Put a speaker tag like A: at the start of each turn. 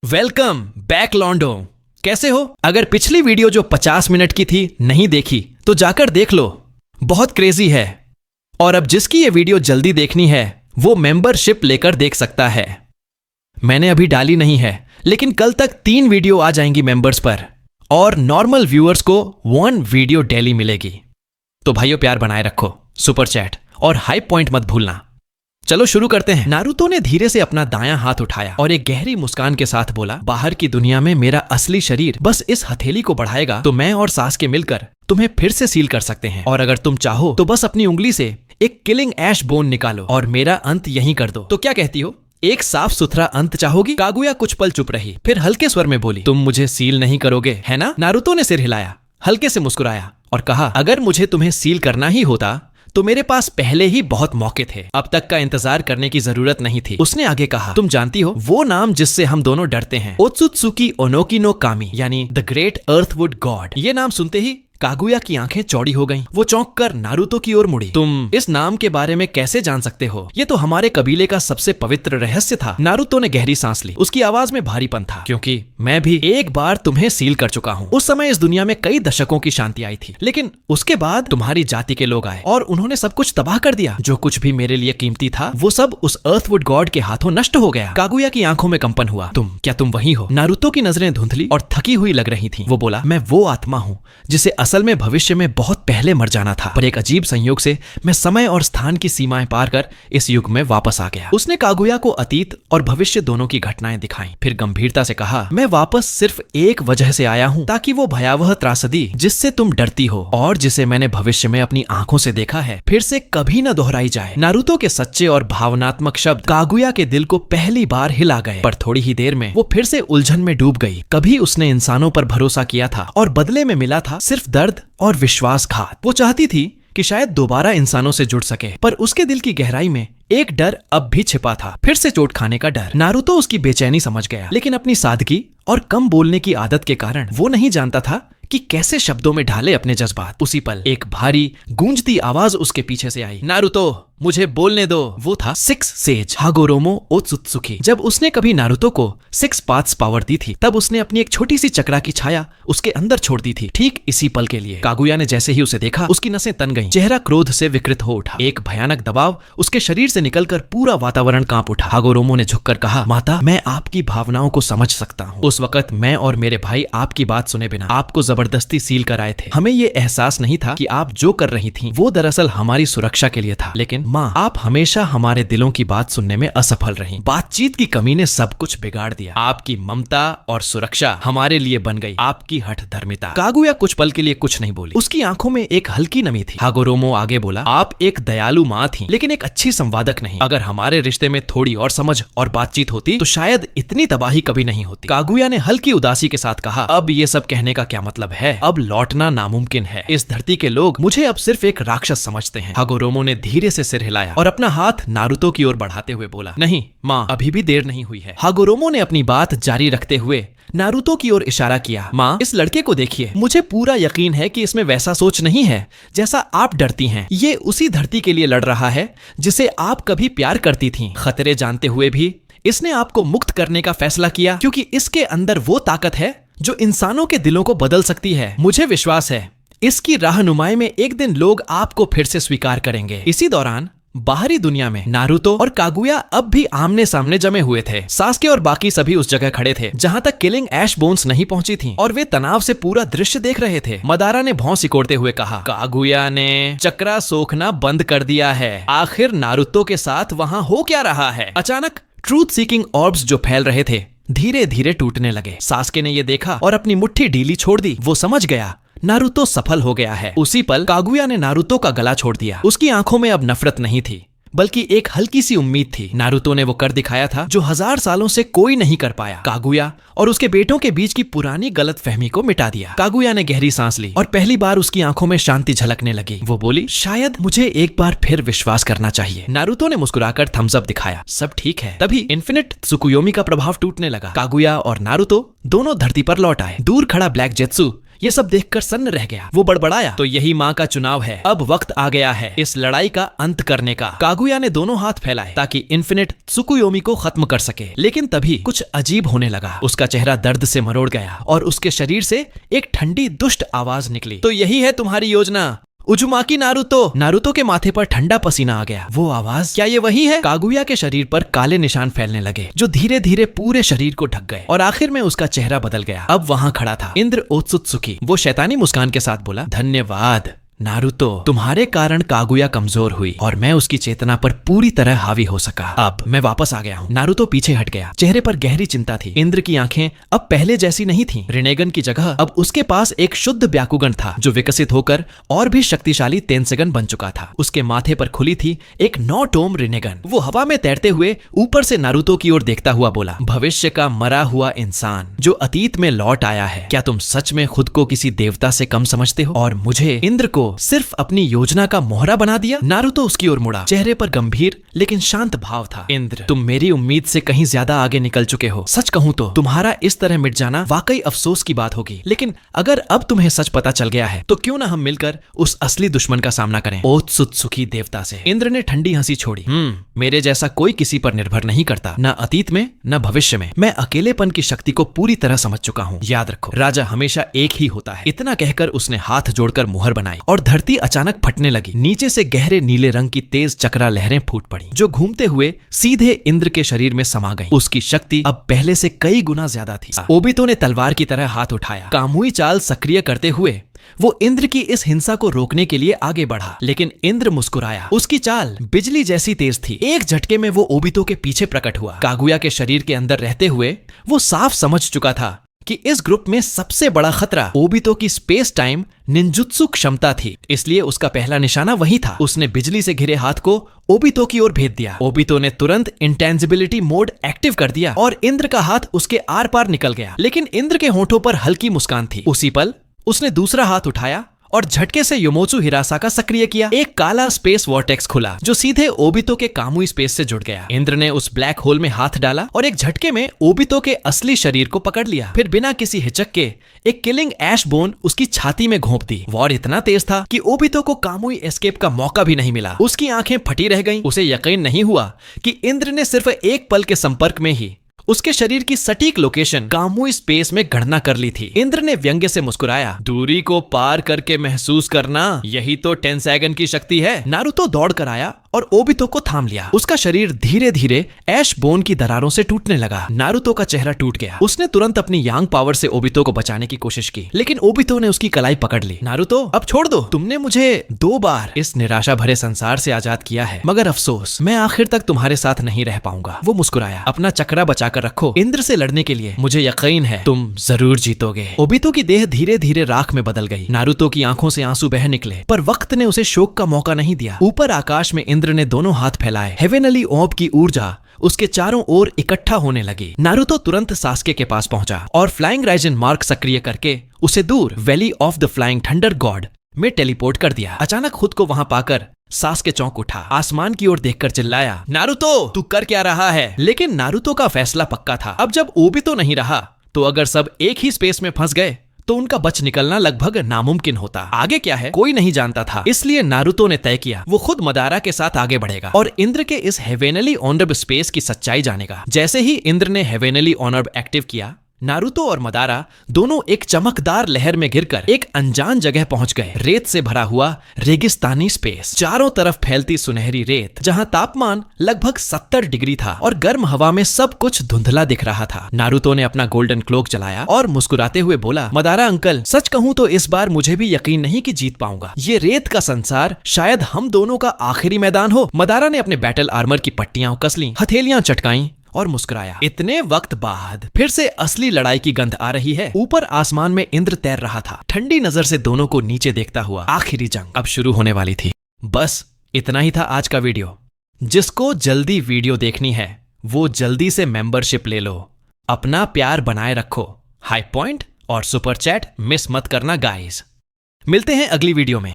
A: Welcome back लॉन्डो। कैसे हो? अगर पिछली वीडियो जो 50 मिनट की थी नहीं देखी तो जाकर देख लो, बहुत क्रेजी है। और अब जिसकी ये वीडियो जल्दी देखनी है वो मेंबरशिप लेकर देख सकता है। मैंने अभी डाली नहीं है लेकिन कल तक 3 वीडियो आ जाएंगी मेंबर्स पर और नॉर्मल व्यूअर्स को 1 वीडियो डेली मिलेगी। तो भाइयों प्यार बनाए रखो, सुपर चैट और हाई पॉइंट मत भूलना। चलो शुरू करते हैं। नारुतो ने धीरे से अपना दायां हाथ उठाया और एक गहरी मुस्कान के साथ बोला, बाहर की दुनिया में मेरा असली शरीर बस इस हथेली को बढ़ाएगा तो मैं और सासके मिलकर तुम्हें फिर से सील कर सकते हैं। और अगर तुम चाहो तो बस अपनी उंगली से एक किलिंग ऐश बोन निकालो और मेरा अंत यहीं कर दो। तो क्या कहती हो? एक साफ सुथरा अंत चाहोगी? कागुया कुछ पल चुप रही, फिर हल्के स्वर में बोली, तुम मुझे सील नहीं करोगे है ना? नारुतो ने सिर हिलाया, हल्के से मुस्कुराया और कहा, अगर मुझे तुम्हें सील करना ही होता तो मेरे पास पहले ही बहुत मौके थे, अब तक का इंतजार करने की जरूरत नहीं थी। उसने आगे कहा, तुम जानती हो वो नाम जिससे हम दोनों डरते हैं, ओत्सुत्सुकी ओनोकी नो कामी यानी द ग्रेट अर्थवुड गॉड। ये नाम सुनते ही कागुया की आंखें चौड़ी हो गईं। वो चौंक कर नारुतो की ओर मुड़ी। तुम इस नाम के बारे में कैसे जान सकते हो? ये तो हमारे कबीले का सबसे पवित्र रहस्य था। नारुतो ने गहरी सांस ली, उसकी आवाज में भारीपन था, क्योंकि मैं भी एक बार तुम्हें सील कर चुका हूँ। उस समय इस दुनिया में कई दशकों की शांति आई थी, लेकिन उसके बाद तुम्हारी जाति के लोग आए और उन्होंने सब कुछ तबाह कर दिया। जो कुछ भी मेरे लिए कीमती था वो सब उस अर्थवुड गॉड के हाथों नष्ट हो गया। कागुया की आंखों में कंपन हुआ। क्या तुम वही हो? नारुतो की नजरें धुंधली और थकी हुई लग रही थी। वो बोला, मैं वो आत्मा हूँ जिसे असल में भविष्य में बहुत पहले मर जाना था, पर एक अजीब संयोग से मैं समय और स्थान की सीमाएं पार कर इस युग में वापस आ गया। उसने कागुया को अतीत और भविष्य दोनों की घटनाएं दिखाईं, फिर गंभीरता से कहा, मैं वापस सिर्फ एक वजह से आया हूं, ताकि वो भयावह त्रासदी जिससे तुम डरती हो और जिसे मैंने भविष्य में अपनी आंखों से देखा है फिर से कभी न दोहराई जाए। नारुतो के सच्चे और भावनात्मक शब्द कागुया के दिल को पहली बार हिला गए, पर थोड़ी ही देर में वो फिर से उलझन में डूब गई। कभी उसने इंसानों पर भरोसा किया था और बदले में मिला था सिर्फ दर्द और विश्वासघात। वो चाहती थी कि शायद दोबारा इंसानों से जुड़ सके, पर उसके दिल की गहराई में एक डर अब भी छिपा था, फिर से चोट खाने का डर। नारुतो उसकी बेचैनी समझ गया, लेकिन अपनी सादगी और कम बोलने की आदत के कारण वो नहीं जानता था कि कैसे शब्दों में ढाले अपने जज्बात। उसी पल एक भारी गूंजती आवाज उसके पीछे से आई, नारुतो मुझे बोलने दो। वो था 6 सेज हागोरोमो ओत्सुत्सुकी। जब उसने कभी नारुतो को 6 पाथ्स पावर दी थी तब उसने अपनी एक छोटी सी चक्रा की छाया उसके अंदर छोड़ दी थी, ठीक इसी पल के लिए। कागुया ने जैसे ही उसे देखा उसकी नसें तन गईं, चेहरा क्रोध से विकृत हो उठा। एक भयानक दबाव उसके शरीर से निकलकर पूरा वातावरण कांप उठा। हागोरोमो ने झुककर कहा, माता मैं आपकी भावनाओं को समझ सकता हूँ। उस वक्त मैं और मेरे भाई आपकी बात सुने बिना आपको जबरदस्ती सील कर आए थे। हमें ये एहसास नहीं था कि आप जो कर रही थी वो दरअसल हमारी सुरक्षा के लिए था, लेकिन माँ आप हमेशा हमारे दिलों की बात सुनने में असफल रही। बातचीत की कमी ने सब कुछ बिगाड़ दिया। आपकी ममता और सुरक्षा हमारे लिए बन गई आपकी हठधर्मिता। कागुया कुछ पल के लिए कुछ नहीं बोली, उसकी आंखों में एक हल्की नमी थी। हागोरोमो आगे बोला, आप एक दयालु माँ थी लेकिन एक अच्छी संवादक नहीं। अगर हमारे रिश्ते में थोड़ी और समझ और बातचीत होती तो शायद इतनी तबाही कभी नहीं होती। कागुया ने हल्की उदासी के साथ कहा, अब ये सब कहने का क्या मतलब है? अब लौटना नामुमकिन है। इस धरती के लोग मुझे अब सिर्फ एक राक्षस समझते हैं। हागोरोमो ने धीरे से सिर हिलाया और अपना हाथ नारुतो की ओर बढ़ाते हुए बोला, नहीं माँ अभी भी देर नहीं हुई है। हागोरोमो ने अपनी बात जारी रखते हुए नारुतो की ओर इशारा किया, माँ इस लड़के को देखिए, मुझे पूरा यकीन है कि इसमें वैसा सोच नहीं है जैसा आप डरती हैं। ये उसी धरती के लिए लड़ रहा है जिसे आप कभी प्यार करती थीं। खतरे जानते हुए भी इसने आपको मुक्त करने का फैसला किया, क्योंकि इसके अंदर वो ताकत है जो इंसानों के दिलों को बदल सकती है। मुझे विश्वास है इसकी राहनुमाई में एक दिन लोग आपको फिर से स्वीकार करेंगे। इसी दौरान बाहरी दुनिया में नारुतो और कागुया अब भी आमने सामने जमे हुए थे। सास्के और बाकी सभी उस जगह खड़े थे जहां तक किलिंग ऐश बोन्स नहीं पहुंची थीं, और वे तनाव से पूरा दृश्य देख रहे थे। मदारा ने भौं सिकोड़ते हुए कहा, कागुया ने चक्रा सोखना बंद कर दिया है। आखिर नारुतो के साथ वहां हो क्या रहा है? अचानक ट्रूथ सीकिंग ऑर्ब्स जो फैल रहे थे धीरे धीरे टूटने लगे। सास्के ने ये देखा और अपनी मुट्ठी ढीली छोड़ दी। वो समझ गया नारुतो सफल हो गया है। उसी पल कागुया ने नारुतो का गला छोड़ दिया। उसकी आंखों में अब नफरत नहीं थी बल्कि एक हल्की सी उम्मीद थी। नारुतो ने वो कर दिखाया था जो 1000 सालों से कोई नहीं कर पाया। कागुया और उसके बेटों के बीच की पुरानी गलतफहमी को मिटा दिया। कागुया ने गहरी सांस ली और पहली बार उसकी आंखों में शांति झलकने लगी। वो बोली, शायद मुझे एक बार फिर विश्वास करना चाहिए। नारुतो ने मुस्कुराकर थम्स अप दिखाया, सब ठीक है। तभी इन्फिनिट त्सुकुयोमी का प्रभाव टूटने लगा। कागुया और नारुतो दोनों धरती पर लौट आए। दूर खड़ा ब्लैक जेत्सु ये सब देखकर सन्न रह गया। वो बड़बड़ाया, तो यही माँ का चुनाव है, अब वक्त आ गया है इस लड़ाई का अंत करने का। कागुया ने दोनों हाथ फैलाए ताकि इन्फिनिट त्सुकुयोमी को खत्म कर सके, लेकिन तभी कुछ अजीब होने लगा। उसका चेहरा दर्द से मरोड़ गया और उसके शरीर से एक ठंडी दुष्ट आवाज निकली, तो यही है तुम्हारी योजना उजुमाकी नारुतो। नारुतो के माथे पर ठंडा पसीना आ गया। वो आवाज, क्या ये वही है? कागुया के शरीर पर काले निशान फैलने लगे जो धीरे धीरे पूरे शरीर को ढक गए और आखिर में उसका चेहरा बदल गया। अब वहां खड़ा था इंद्र ओत्सुत्सुकी। वो शैतानी मुस्कान के साथ बोला, धन्यवाद नारुतो, तुम्हारे कारण कागुया कमजोर हुई और मैं उसकी चेतना पर पूरी तरह हावी हो सका। अब मैं वापस आ गया हूँ। नारुतो पीछे हट गया, चेहरे पर गहरी चिंता थी। इंद्र की आंखें अब पहले जैसी नहीं थीं। रिनेगन की जगह अब उसके पास एक शुद्ध ब्याकुगन था जो विकसित होकर और भी शक्तिशाली तेंसेगन बन चुका था। उसके माथे पर खुली थी एक 9 टोम रिनेगन। वो हवा में तैरते हुए ऊपर से नारुतो की ओर देखता हुआ बोला, भविष्य का मरा हुआ इंसान जो अतीत में लौट आया है, क्या तुम सच में खुद को किसी देवता से कम समझते हो और मुझे इंद्र को सिर्फ अपनी योजना का मोहरा बना दिया? नारुतो उसकी ओर मुड़ा, चेहरे पर गंभीर लेकिन शांत भाव था। इंद्र, तुम मेरी उम्मीद से कहीं ज्यादा आगे निकल चुके हो। सच कहूं तो तुम्हारा इस तरह मिट जाना वाकई अफसोस की बात होगी, लेकिन अगर अब तुम्हें सच पता चल गया है तो क्यों ना हम मिलकर उस असली दुश्मन का सामना करें, ओत्सुत्सुकी देवता से। इंद्र ने ठंडी हंसी छोड़ी। मेरे जैसा कोई किसी पर निर्भर नहीं करता, न अतीत में न भविष्य में। मैं अकेलेपन की शक्ति को पूरी तरह समझ चुका हूँ। याद रखो, राजा हमेशा एक ही होता है। इतना कहकर उसने हाथ जोड़कर मुहर बनाई और धरती अचानक फटने लगी। नीचे से गहरे नीले रंग की तेज चक्रा लहरें फूट पड़ी जो घूमते हुए सीधे इंद्र के शरीर में समा गईं। उसकी शक्ति अब पहले से कई गुना ज्यादा थी। ओबितो ने तलवार की तरह हाथ उठाया। कामुई चाल सक्रिय करते हुए वो इंद्र की इस हिंसा को रोकने के लिए आगे बढ़ा, लेकिन इंद्र मुस्कुराया। उसकी चाल बिजली जैसी तेज थी। एक झटके में वो ओबितो के पीछे प्रकट हुआ। कागुया के शरीर के अंदर रहते हुए वो साफ समझ चुका था कि इस ग्रुप में सबसे बड़ा खतरा ओबितो की स्पेस टाइम निंजुत्सु क्षमता थी, इसलिए उसका पहला निशाना वही था। उसने बिजली से घिरे हाथ को ओबितो की ओर भेज दिया। ओबितो ने तुरंत इंटेंजिबिलिटी मोड एक्टिव कर दिया और इंद्र का हाथ उसके आर पार निकल गया, लेकिन इंद्र के होठों पर हल्की मुस्कान थी। उसी पल उसने दूसरा हाथ उठाया और झटके से योमोत्सु हिरासाका सक्रिय किया। एक काला स्पेस वॉर्टेक्स खुला जो सीधे ओबितो के कामुई स्पेस से जुड़ गया। इंद्र ने उस ब्लैक होल में हाथ डाला और एक झटके में ओबितो के असली शरीर को पकड़ लिया। फिर बिना किसी हिचक के एक किलिंग ऐश बोन उसकी छाती में घोंप दी। वॉर इतना तेज था कि ओबितो को कामुई एस्केप का मौका भी नहीं मिला। उसकी आंखें फटी रह गईं। उसे यकीन नहीं हुआ कि इंद्र ने सिर्फ एक पल के संपर्क में ही उसके शरीर की सटीक लोकेशन कामुई स्पेस में गणना कर ली थी। इंद्र ने व्यंग्य से मुस्कुराया, दूरी को पार करके महसूस करना, यही तो टेंसेगन की शक्ति है। नारुतो दौड़ कर आया और ओबितो को थाम लिया। उसका शरीर धीरे धीरे ऐश बोन की दरारों से टूटने लगा। नारुतो का चेहरा टूट गया। उसने तुरंत अपनी यांग पावर से ओबितो को बचाने की कोशिश की, लेकिन ओबितो ने उसकी कलाई पकड़ ली। नारुतो, अब छोड़ दो। तुमने मुझे 2 बार इस निराशा भरे संसार से आजाद किया है, मगर अफसोस, मैं आखिर तक तुम्हारे साथ नहीं रह पाऊंगा। वो मुस्कुराया, अपना चक्रा बचाकर रखो। इंद्र से लड़ने के लिए मुझे यकीन है तुम जरूर जीतोगे। ओबितो की देह धीरे धीरे राख में बदल गई। नारुतो की आंखों से आंसू बह निकले, पर वक्त ने उसे शोक का मौका नहीं दिया। ऊपर आकाश में इंद्र ने दोनों हाथ फैलाए। हेवेनली ऑर्ब की ऊर्जा उसके चारों ओर इकट्ठा होने लगी। नारुतो तुरंत सास्के के पास पहुंचा और फ्लाइंग राइजन मार्क सक्रिय करके उसे दूर valley of the flying thunder God में टेलीपोर्ट कर दिया। अचानक खुद को वहां पाकर सास्के चौंक उठा। आसमान की ओर देखकर चिल्लाया, नारुतो तू कर क्या रहा है? लेकिन नारुतो का फैसला पक्का था। अब जब ओबितो नहीं रहा तो अगर सब एक ही स्पेस में फंस गए तो उनका बच निकलना लगभग नामुमकिन होता। आगे क्या है कोई नहीं जानता था, इसलिए नारुतो ने तय किया वो खुद मदारा के साथ आगे बढ़ेगा और इंद्र के इस हेवेनली ऑनर्ब स्पेस की सच्चाई जानेगा। जैसे ही इंद्र ने हेवेनली ऑनर्ब एक्टिव किया, नारुतो और मदारा दोनों एक चमकदार लहर में गिरकर एक अनजान जगह पहुंच गए। रेत से भरा हुआ रेगिस्तानी स्पेस, चारों तरफ फैलती सुनहरी रेत जहां तापमान लगभग 70 डिग्री था और गर्म हवा में सब कुछ धुंधला दिख रहा था। नारुतो ने अपना गोल्डन क्लोक जलाया और मुस्कुराते हुए बोला, मदारा अंकल, सच कहूं तो इस बार मुझे भी यकीन नहीं कि जीत पाऊंगा। ये रेत का संसार शायद हम दोनों का आखिरी मैदान हो। मदारा ने अपने बैटल आर्मर की पट्टियां कस लीं, हथेलियां चटकाई और मुस्कुराया। इतने वक्त बाद फिर से असली लड़ाई की गंध आ रही है। ऊपर आसमान में इंद्र तैर रहा था, ठंडी नजर से दोनों को नीचे देखता हुआ। आखिरी जंग अब शुरू होने वाली थी। बस इतना ही था आज का वीडियो। जिसको जल्दी वीडियो देखनी है वो जल्दी से मेंबरशिप ले लो। अपना प्यार बनाए रखो। हाई पॉइंट और सुपर चैट मिस मत करना गाइस। मिलते हैं अगली वीडियो में।